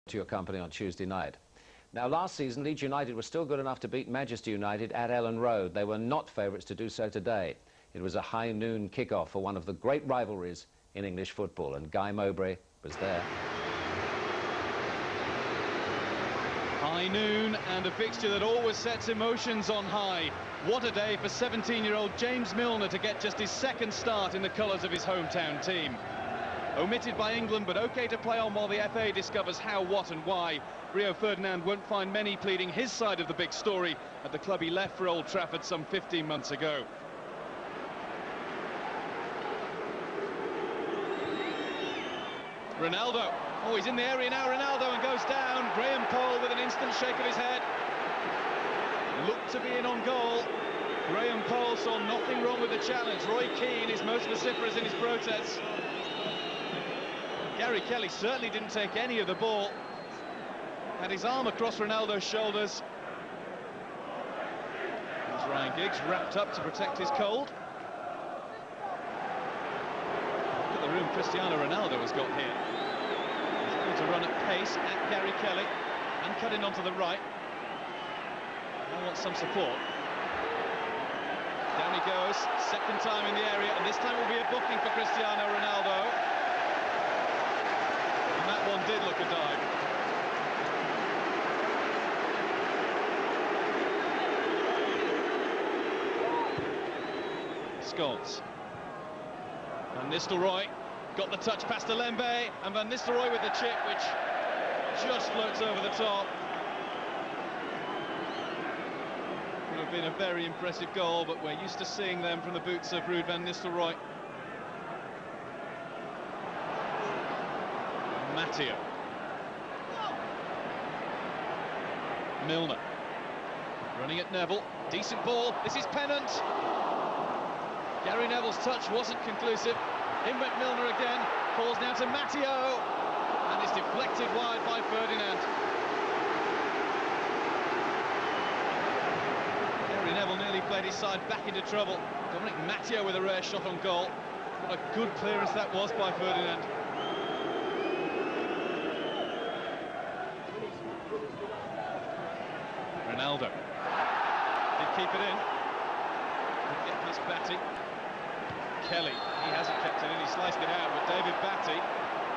to your company on Tuesday night. Now, last season, Leeds United was still good enough to beat Manchester United at Ellen Road. They were not favourites to do so today. It was a high noon kick-off for one of the great rivalries in English football, and Guy Mowbray was there. High noon and a fixture that always sets emotions on high. What a day for 17-year-old James Milner to get just his second start in the colours of his hometown team. Omitted by England, but OK to play on while the FA discovers how, what and why. Rio Ferdinand won't find many pleading his side of the big story at the club he left for Old Trafford some 15 months ago. Ronaldo. Oh, he's in the area now, Ronaldo, and goes down. Graham Poll with an instant shake of his head. Looked to be in on goal. Graham Poll saw nothing wrong with the challenge. Roy Keane is most vociferous in his protests. Gary Kelly certainly didn't take any of the ball. Had his arm across Ronaldo's shoulders. There's Ryan Giggs wrapped up to protect his cold. Look at the room Cristiano Ronaldo has got here. He's able to run at pace at Gary Kelly and cut in onto the right. Now wants some support. Down he goes, second time in the area, and this time will be a booking for Cristiano Ronaldo. And that one did look a dive. Scholes. Van Nistelrooy got the touch past Alembe, and Van Nistelrooy with the chip, which just floats over the top. Would have been a very impressive goal, but we're used to seeing them from the boots of Ruud van Nistelrooy. Matteo. Milner. Running at Neville. Decent ball. This is Pennant. Gary Neville's touch wasn't conclusive. In went Milner again. Falls now to Matteo. And is deflected wide by Ferdinand. Gary Neville nearly played his side back into trouble. Dominic Matteo with a rare shot on goal. What a good clearance that was by Ferdinand. Ronaldo. Did keep it in. Couldn't get past Batty. Kelly, he hasn't kept it in, he sliced it out, but David Batty,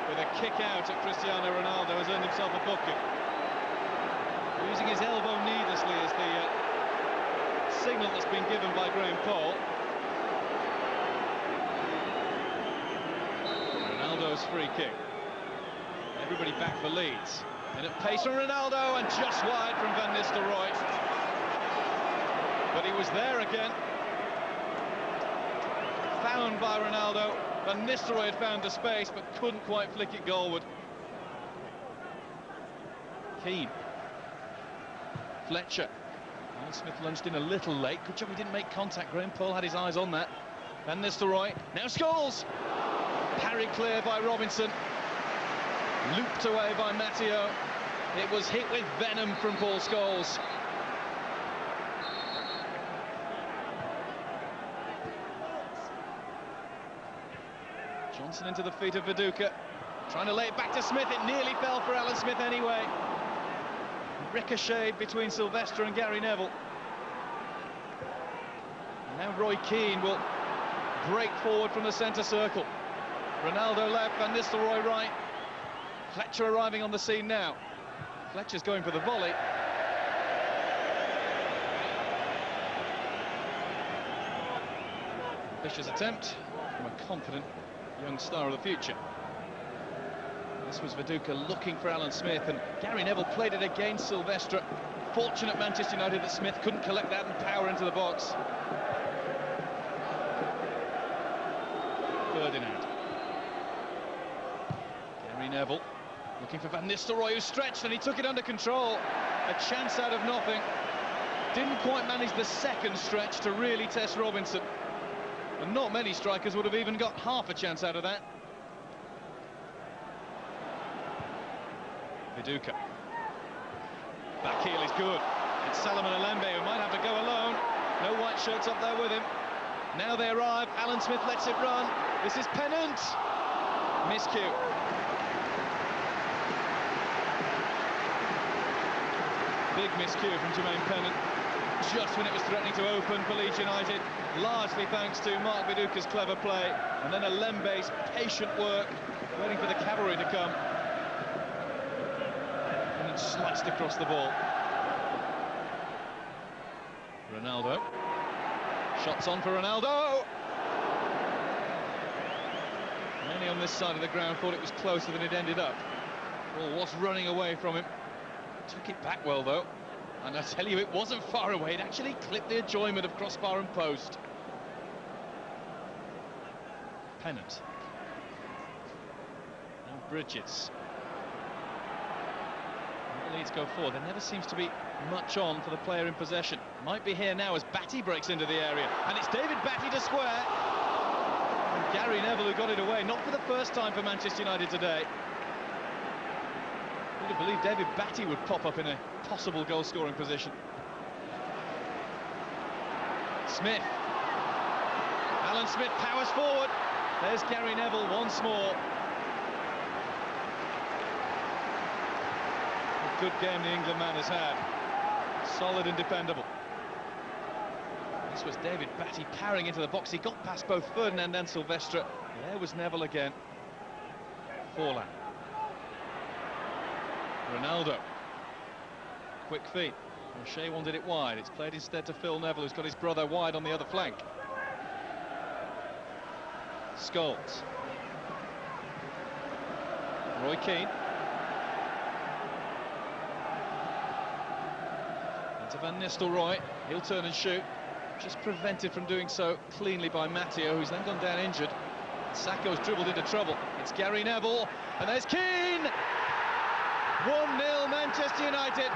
with a kick out at Cristiano Ronaldo, has earned himself a booking. Using his elbow needlessly is the signal that's been given by Graham Poll. Ronaldo's free kick. Everybody back for Leeds. And at pace from Ronaldo, and just wide from Van Nistelrooy. But he was there again. Found by Ronaldo. Van Nistelrooy had found the space, but couldn't quite flick it goalward. Keane. Fletcher. Alan Smith lunged in a little late. Good job he didn't make contact. Graham Poll had his eyes on that. Van Nistelrooy. Now Scholes. Parried clear by Robinson. Looped away by Matteo. It was hit with venom from Paul Scholes. Johnson into the feet of Viduka. Trying to lay it back to Smith. It nearly fell for Alan Smith anyway. Ricocheted between Sylvester and Gary Neville. And now Roy Keane will break forward from the centre circle. Ronaldo left, Van Nistelrooy right. Fletcher arriving on the scene now. Fletcher's going for the volley. Vicious attempt from a confident young star of the future. This was Viduka looking for Alan Smith, and Gary Neville played it against Sylvester. Fortunate Manchester United that Smith couldn't collect that and power into the box. Ferdinand. Gary Neville looking for Van Nistelrooy, who stretched, and he took it under control. A chance out of nothing. Didn't quite manage the second stretch to really test Robinson. And not many strikers would have even got half a chance out of that. Viduka. Back heel is good. It's Salomon Alembe who might have to go alone. No white shirts up there with him. Now they arrive. Alan Smith lets it run. This is Pennant. Miscue. Big miscue from Jermaine Pennant, just when it was threatening to open for Leeds United, largely thanks to Mark Viduka's clever play, and then Alembe's patient work, waiting for the cavalry to come. And then sliced across the ball. Ronaldo. Shots on for Ronaldo! Many on this side of the ground thought it was closer than it ended up. Ball was running away from him. Took it back well, though. And I tell you, it wasn't far away. It actually clipped the enjoyment of crossbar and post. Pennant. And Bridges. And the Leeds go forward. There never seems to be much on for the player in possession. Might be here now as Batty breaks into the area. And it's David Batty to square. And Gary Neville who got it away. Not for the first time for Manchester United today. You'd have believed David Batty would pop up in a possible goal-scoring position. Smith. Alan Smith powers forward. There's Gary Neville once more. A good game the England man has had. Solid and dependable. This was David Batty powering into the box. He got past both Ferdinand and Silvestre. There was Neville again. Forlan. Ronaldo. Quick feet. O'Shea wanted it wide. It's played instead to Phil Neville, who's got his brother wide on the other flank. Scholes. Roy Keane. Into Van Nistelrooy. He'll turn and shoot. Just prevented from doing so cleanly by Matteo, who's then gone down injured. Sacco's dribbled into trouble. It's Gary Neville, and there's Keane! 1-0 Manchester United.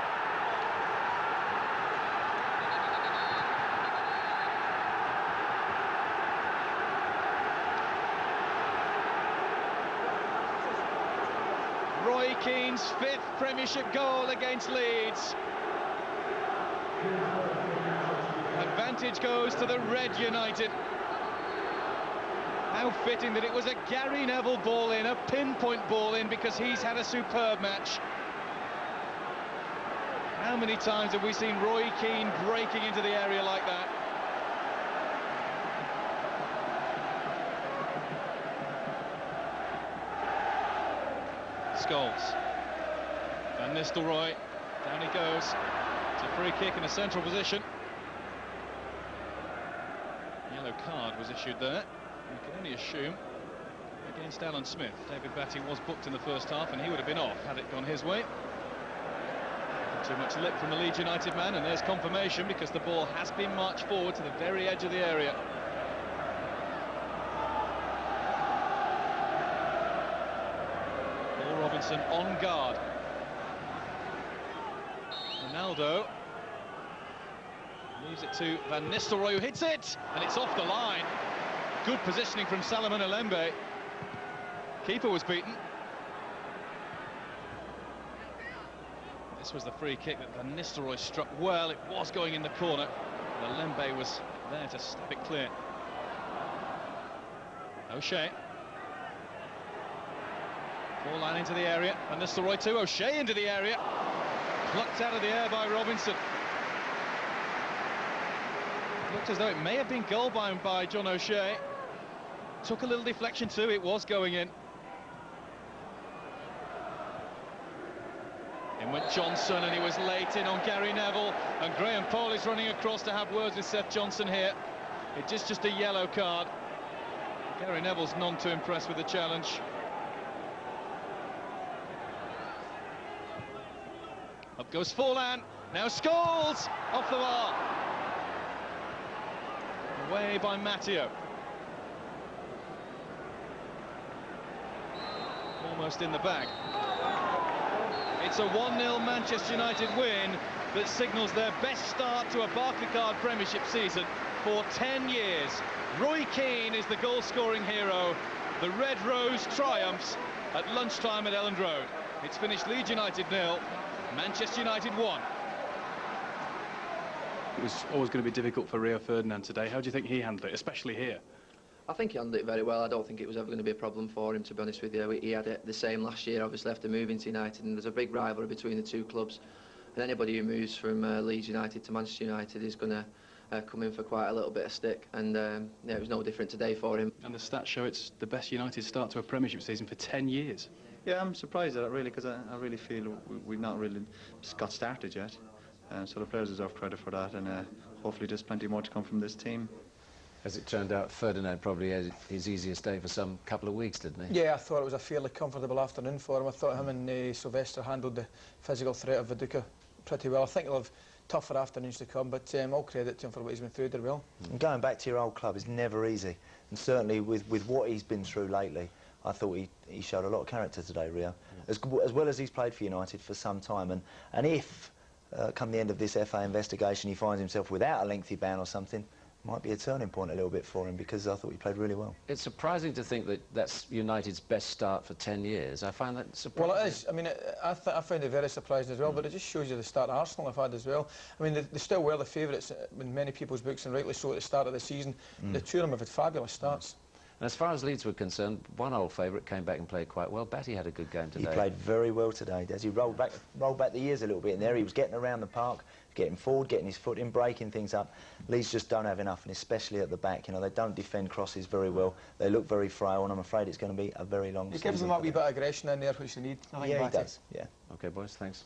Roy Keane's 5th Premiership goal against Leeds. Advantage goes to the Red United. How fitting that it was a Gary Neville ball in, a pinpoint ball in, because he's had a superb match. How many times have we seen Roy Keane breaking into the area like that? Scholes. Van Nistelrooy. Down he goes. It's a free kick in a central position. Yellow card was issued there. You can only assume against Alan Smith. David Batty was booked in the first half and he would have been off had it gone his way. Not too much lip from the Leeds United man, and there's confirmation because the ball has been marched forward to the very edge of the area. Paul Robinson on guard. Ronaldo leaves it to Van Nistelrooy, who hits it, and it's off the line. Good positioning from Salomon Alembe. Keeper was beaten. This was the free kick that Van Nistelrooy struck well. It was going in the corner. And Alembe was there to stab it clear. O'Shea. Ball line into the area. Van Nistelrooy too. O'Shea into the area. Plucked out of the air by Robinson. Looked as though it may have been goal-bound by John O'Shea. Took a little deflection too, it was going in. In went Johnson, and he was late in on Gary Neville, and Graham Poll is running across to have words with Seth Johnson here. It is just a yellow card. Gary Neville's none too impressed with the challenge. Up goes Forlan, now Scholes, off the bar. Away by Matteo. Almost in the bag. It's a 1-0 Manchester United win that signals their best start to a Barclaycard Premiership season for 10 years. Roy Keane is the goal-scoring hero. The Red Rose triumphs at lunchtime at Elland Road. It's finished Leeds United 0, Manchester United 1. It was always going to be difficult for Rio Ferdinand today. How do you think he handled it, especially here? I think he handled it very well. I don't think it was ever going to be a problem for him, to be honest with you. He had it the same last year, obviously, after moving to United, and there's a big rivalry between the two clubs. And anybody who moves from Leeds United to Manchester United is going to come in for quite a little bit of stick, and yeah, it was no different today for him. And the stats show it's the best United start to a Premiership season for 10 years. Yeah, I'm surprised at it really, because I really feel we've not really got started yet. So the players deserve credit for that, and hopefully there's plenty more to come from this team. As it turned out, Ferdinand probably had his easiest day for some couple of weeks, didn't he? Yeah, I thought it was a fairly comfortable afternoon for him. I thought him and Sylvester handled the physical threat of Viduka pretty well. I think he'll have tougher afternoons to come, but all credit to him for what he's been through, did well. And going back to your old club is never easy, and certainly with what he's been through lately, I thought he showed a lot of character today, Rio. As well as he's played for United for some time, and if come the end of this FA investigation he finds himself without a lengthy ban or something, might be a turning point a little bit for him, because I thought he played really well. It's surprising to think that that's United's best start for 10 years. I find that surprising. Well, it is. I mean, I found it very surprising as well, but it just shows you the start Arsenal have had as well. I mean, they still were the favourites in many people's books, and rightly so, at the start of the season. The two of them have had fabulous starts. And as far as Leeds were concerned, one old favourite came back and played quite well. Batty had a good game today. He played very well today. As he rolled back the years a little bit in there, he was getting around the park, getting forward, getting his foot in, breaking things up. Leeds just don't have enough, and especially at the back. You know, they don't defend crosses very well. They look very frail, and I'm afraid it's going to be a very long season. He gives them a wee bit of aggression in there, which they need. Yeah, he does. Yeah. OK, boys, thanks.